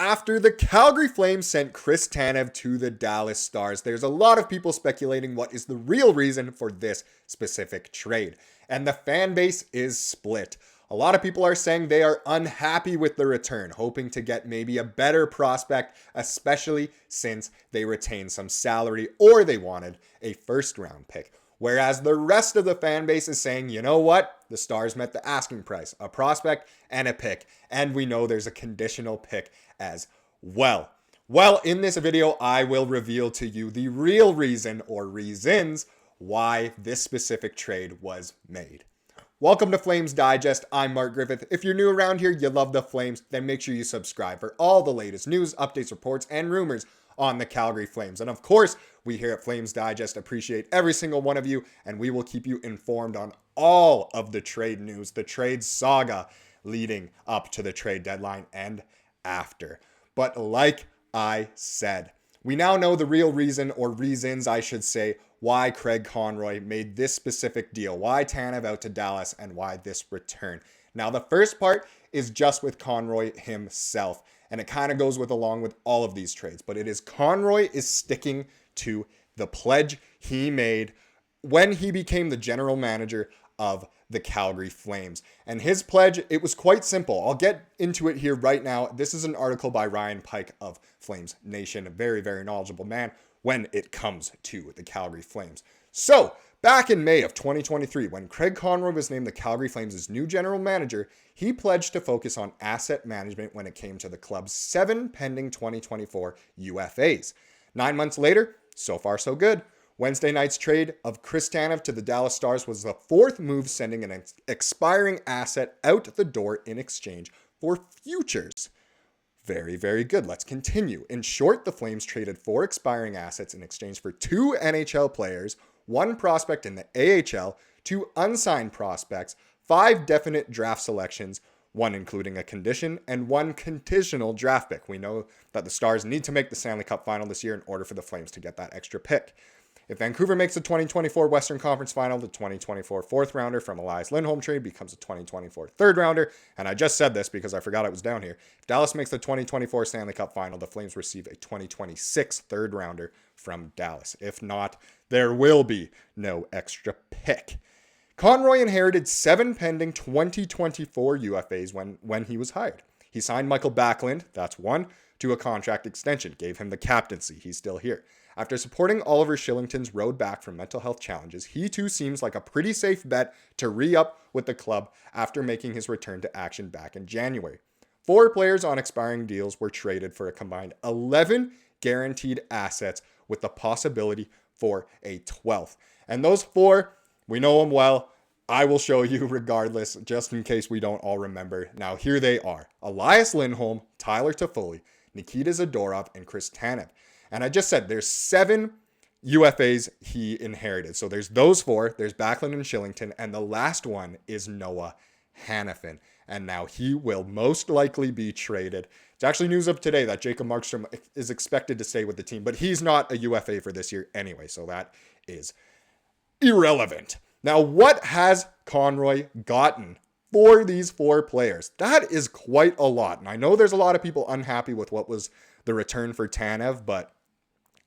After the Calgary Flames sent Chris Tanev to the Dallas Stars, there's a lot of people speculating what is the real reason for this specific trade. And the fan base is split. A lot of people are saying they are unhappy with the return, hoping to get maybe a better prospect, especially since they retained some salary or they wanted a first-round pick. Whereas the rest of the fan base is saying, you know what? The Stars met the asking price, a prospect and a pick. And we know there's a conditional pick as well. Well, in this video, I will reveal to you the real reason or reasons why this specific trade was made. Welcome to Flames Digest. I'm Mark Griffith. If you're new around here, you love the Flames, then make sure you subscribe for all the latest news, updates, reports, and rumors on the Calgary Flames. And of course, we here at Flames Digest appreciate every single one of you, and we will keep you informed on all of the trade news, the trade saga leading up to the trade deadline and after. But like I said, we now know the real reason, or reasons I should say, why Craig Conroy made this specific deal, why Tanev out to Dallas, and why this return. Now, the first part is just with Conroy himself, and it kind of goes along with all of these trades, but it is Conroy is sticking to the pledge he made when he became the general manager of the Calgary Flames. And his pledge, it was quite simple. I'll get into it here right now. This is an article by Ryan Pike of Flames Nation, a very, very knowledgeable man when it comes to the Calgary Flames. So, back in May of 2023, when Craig Conroy was named the Calgary Flames' new general manager, he pledged to focus on asset management when it came to the club's 7 pending 2024 UFAs. 9 months later, so far so good. Wednesday night's trade of Chris Tanev to the Dallas Stars was the 4th move, sending an expiring asset out the door in exchange for futures. Very, very good. Let's continue. In short, the Flames traded 4 expiring assets in exchange for 2 NHL players, 1 prospect in the AHL, 2 unsigned prospects, 5 definite draft selections, 1 including a condition, and 1 conditional draft pick. We know that the Stars need to make the Stanley Cup final this year in order for the Flames to get that extra pick. If Vancouver makes the 2024 Western Conference Final, the 2024 4th rounder from Elias Lindholm trade becomes a 2024 3rd rounder. And I just said this because I forgot it was down here. If Dallas makes the 2024 Stanley Cup Final, the Flames receive a 2026 3rd rounder from Dallas. If not, there will be no extra pick. Conroy inherited 7 pending 2024 UFAs when he was hired. He signed Michael Backlund, that's 1, to a contract extension, gave him the captaincy. He's still here. After supporting Oliver Kylington's road back from mental health challenges, he too seems like a pretty safe bet to re-up with the club after making his return to action back in January. 4 players on expiring deals were traded for a combined 11 guaranteed assets with the possibility for a 12th. And those 4, we know them well. I will show you regardless, just in case we don't all remember. Now, here they are. Elias Lindholm, Tyler Toffoli, Nikita Zadorov, and Chris Tanev. And I just said there's 7 UFAs he inherited. So there's those 4. There's Backlund and Kylington. And the last one is Noah Hanifin. And now he will most likely be traded. It's actually news of today that Jacob Markstrom is expected to stay with the team. But he's not a UFA for this year anyway. So that is irrelevant. Now, what has Conroy gotten for these 4 players? That is quite a lot. And I know there's a lot of people unhappy with what was the return for Tanev, but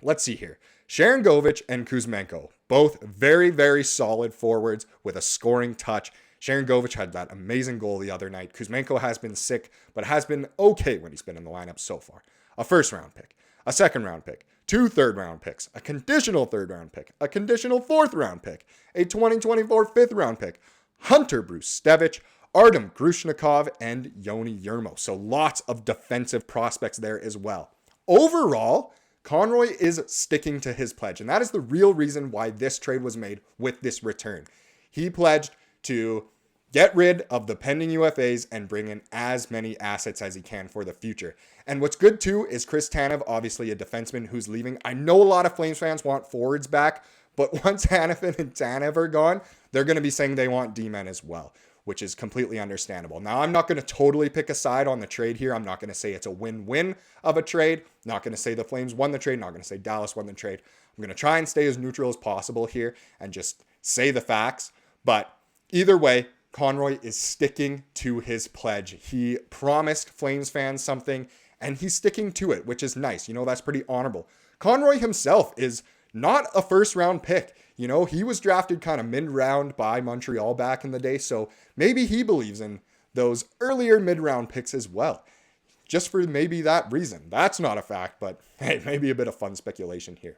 let's see here. Sharangovich and Kuzmenko, both very, very solid forwards with a scoring touch. Sharangovich had that amazing goal the other night. Kuzmenko has been sick, but has been okay when he's been in the lineup so far. A 1st round pick, a 2nd round pick, 2 3rd round picks, a conditional 3rd round pick, a conditional 4th round pick, a 2024 5th round pick, Hunter Brustevich, Artem Grushnikov, and Yoni Yermo. So lots of defensive prospects there as well. Overall, Conroy is sticking to his pledge, and that is the real reason why this trade was made with this return. He pledged to get rid of the pending UFAs and bring in as many assets as he can for the future. And what's good too is Chris Tanev, obviously a defenseman who's leaving. I know a lot of Flames fans want forwards back, but once Hanifin and Tanev are gone, they're going to be saying they want D-men as well, which is completely understandable. Now, I'm not going to totally pick a side on the trade here. I'm not going to say it's a win-win of a trade. Not going to say the Flames won the trade. Not going to say Dallas won the trade. I'm going to try and stay as neutral as possible here and just say the facts. But either way, Conroy is sticking to his pledge. He promised Flames fans something, and he's sticking to it, which is nice. That's pretty honorable. Conroy himself is not a first round pick. He was drafted kind of mid-round by Montreal back in the day, so maybe he believes in those earlier mid-round picks as well. Just for maybe that reason. That's not a fact, but hey, maybe a bit of fun speculation here.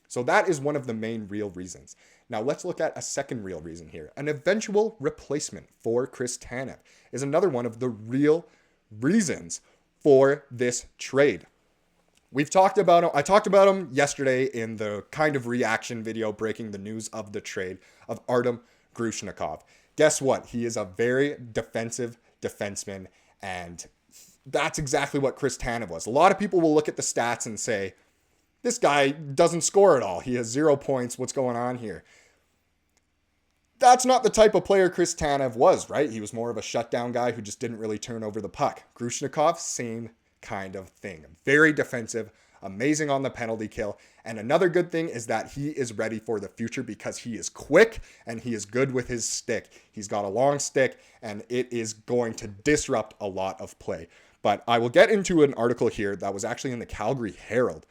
So that is one of the main real reasons. Now let's look at a second real reason here. An eventual replacement for Chris Tanev is another one of the real reasons for this trade. I talked about him yesterday in the kind of reaction video breaking the news of the trade of Artem Grushnikov. Guess what? He is a very defensive defenseman, and that's exactly what Chris Tanev was. A lot of people will look at the stats and say, this guy doesn't score at all. He has 0 points. What's going on here? That's not the type of player Chris Tanev was, right? He was more of a shutdown guy who just didn't really turn over the puck. Grushnikov, same kind of thing. Very defensive, amazing on the penalty kill. And another good thing is that he is ready for the future because he is quick and he is good with his stick. He's got a long stick and it is going to disrupt a lot of play. But I will get into an article here that was actually in the Calgary Herald.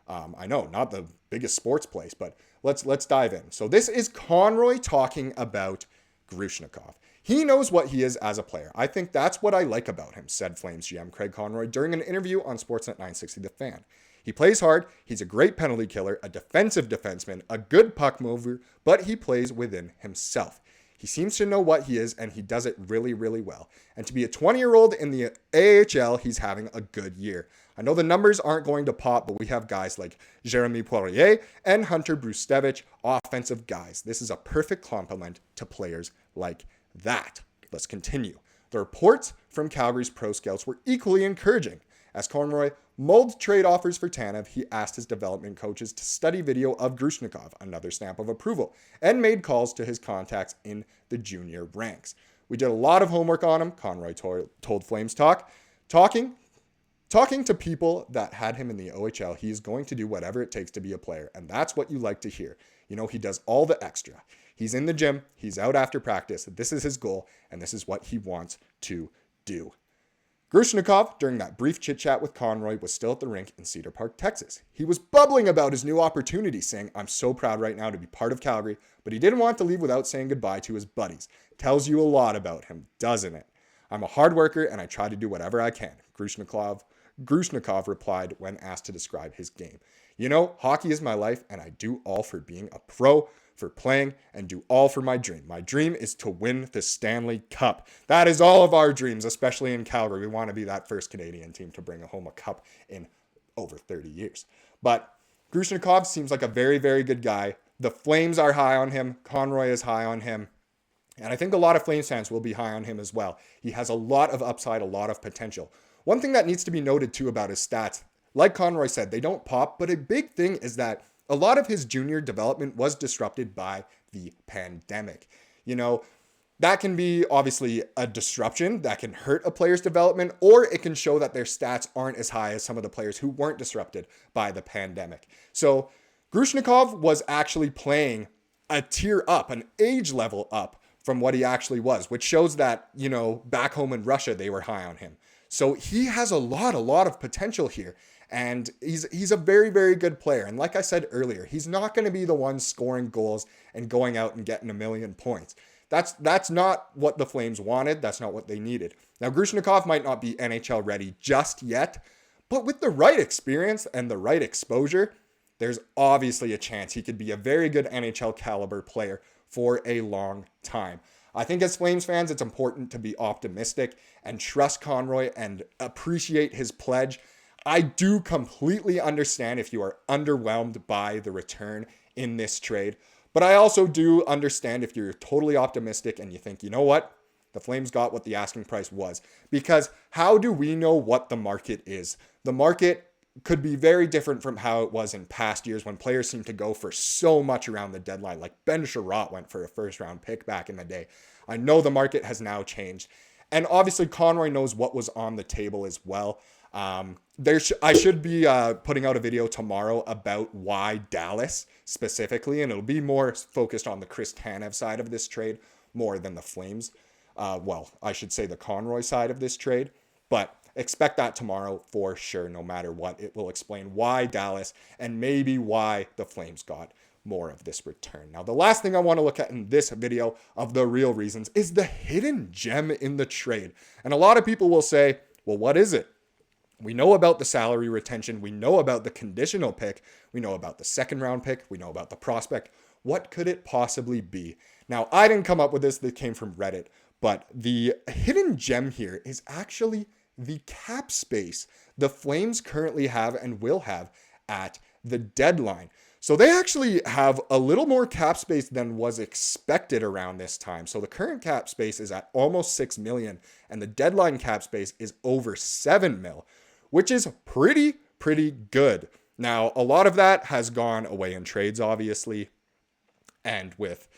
I know, not the biggest sports place, but let's dive in. So this is Conroy talking about Grushnikov. He knows what he is as a player. I think that's what I like about him, said Flames GM Craig Conroy during an interview on Sportsnet 960 The Fan. He plays hard, he's a great penalty killer, a defensive defenseman, a good puck mover, but he plays within himself. He seems to know what he is, and he does it really, really well. And to be a 20-year-old in the AHL, he's having a good year. I know the numbers aren't going to pop, but we have guys like Jeremy Poirier and Hunter Brustevich, offensive guys. This is a perfect complement to players like that. Let's continue. The reports from Calgary's pro scouts were equally encouraging. As Conroy mulled trade offers for Tanev, he asked his development coaches to study video of Grushnikov, another stamp of approval, and made calls to his contacts in the junior ranks. We did a lot of homework on him, Conroy told Flames Talk. Talking to people that had him in the OHL, he is going to do whatever it takes to be a player, and that's what you like to hear. He does all the extra. He's in the gym, he's out after practice, this is his goal, and this is what he wants to do. Grushnikov, during that brief chit-chat with Conroy, was still at the rink in Cedar Park, Texas. He was bubbling about his new opportunity, saying, "I'm so proud right now to be part of Calgary," but he didn't want to leave without saying goodbye to his buddies. Tells you a lot about him, doesn't it? "I'm a hard worker and I try to do whatever I can," Grushnikov replied when asked to describe his game. Hockey is my life and I do all for being a pro, for playing, and do all for my dream. My dream is to win the Stanley Cup. That is all of our dreams, especially in Calgary. We want to be that first Canadian team to bring home a cup in over 30 years. But Grushnikov seems like a very, very good guy. The Flames are high on him. Conroy is high on him. And I think a lot of Flames fans will be high on him as well. He has a lot of upside, a lot of potential. One thing that needs to be noted too about his stats, like Conroy said, they don't pop, but a big thing is that a lot of his junior development was disrupted by the pandemic. That can be obviously a disruption that can hurt a player's development, or it can show that their stats aren't as high as some of the players who weren't disrupted by the pandemic. So Grushnikov was actually playing a tier up, an age level up from what he actually was, which shows that, back home in Russia, they were high on him. So he has a lot of potential here. And he's a very, very good player. And like I said earlier, he's not going to be the one scoring goals and going out and getting 1 million points. That's not what the Flames wanted. That's not what they needed. Now, Grushnikov might not be NHL ready just yet, but with the right experience and the right exposure, there's obviously a chance he could be a very good NHL caliber player for a long time. I think as Flames fans, it's important to be optimistic and trust Conroy and appreciate his pledge. I do completely understand if you are underwhelmed by the return in this trade, but I also do understand if you're totally optimistic and you think, you know what, the Flames got what the asking price was. Because how do we know what the market is? The market could be very different from how it was in past years when players seem to go for so much around the deadline. Like Ben Sherratt went for a first-round pick back in the day. I know the market has now changed. And obviously Conroy knows what was on the table as well. I should be putting out a video tomorrow about why Dallas specifically, and it'll be more focused on the Chris Tanev side of this trade more than the Flames. I should say the Conroy side of this trade. But expect that tomorrow for sure. No matter what, it will explain why Dallas and maybe why the Flames got more of this return. Now, the last thing I want to look at in this video of the real reasons is the hidden gem in the trade. And a lot of people will say, well, what is it? We know about the salary retention. We know about the conditional pick. We know about the second round pick. We know about the prospect. What could it possibly be? Now, I didn't come up with this. That came from Reddit. But the hidden gem here is actually the cap space the Flames currently have and will have at the deadline. So they actually have a little more cap space than was expected around this time. So the current cap space is at almost 6 million and the deadline cap space is over 7 mil, which is pretty good. Now, a lot of that has gone away in trades, obviously. And with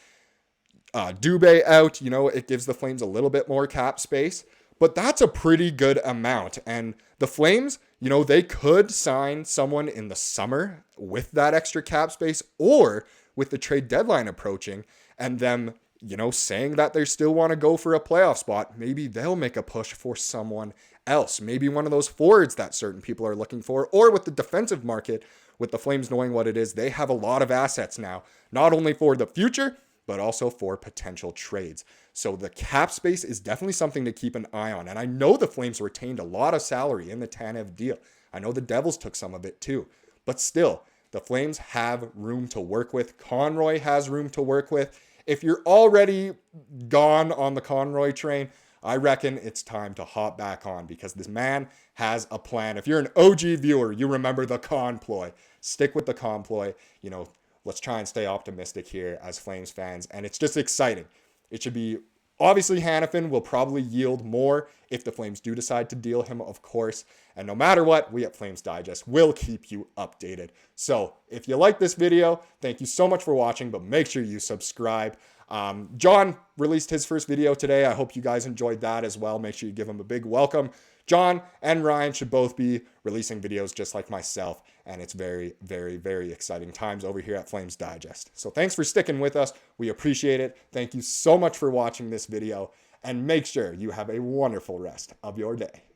Dubé out, it gives the Flames a little bit more cap space. But that's a pretty good amount. And the Flames, they could sign someone in the summer with that extra cap space, or with the trade deadline approaching and them, saying that they still want to go for a playoff spot. Maybe they'll make a push for someone else. Maybe one of those forwards that certain people are looking for, or with the defensive market, with the Flames knowing what it is, they have a lot of assets now, not only for the future, but also for potential trades. So the cap space is definitely something to keep an eye on. And I know the Flames retained a lot of salary in the Tanev deal. I know the Devils took some of it too. But still, the Flames have room to work with. Conroy has room to work with. If you're already gone on the Conroy train, I reckon it's time to hop back on, because this man has a plan. If you're an OG viewer, you remember the Conploy. Stick with the Conploy. Let's try and stay optimistic here as Flames fans. And it's just exciting. It should be, obviously Hanifin will probably yield more if the Flames do decide to deal him, of course. And no matter what, we at Flames Digest will keep you updated. So if you like this video, thank you so much for watching, but make sure you subscribe. John released his first video today. I hope you guys enjoyed that as well. Make sure you give him a big welcome. John and Ryan should both be releasing videos just like myself, and it's very exciting times over here at Flames Digest. So thanks for sticking with us. We appreciate it. Thank you so much for watching this video, and make sure you have a wonderful rest of your day.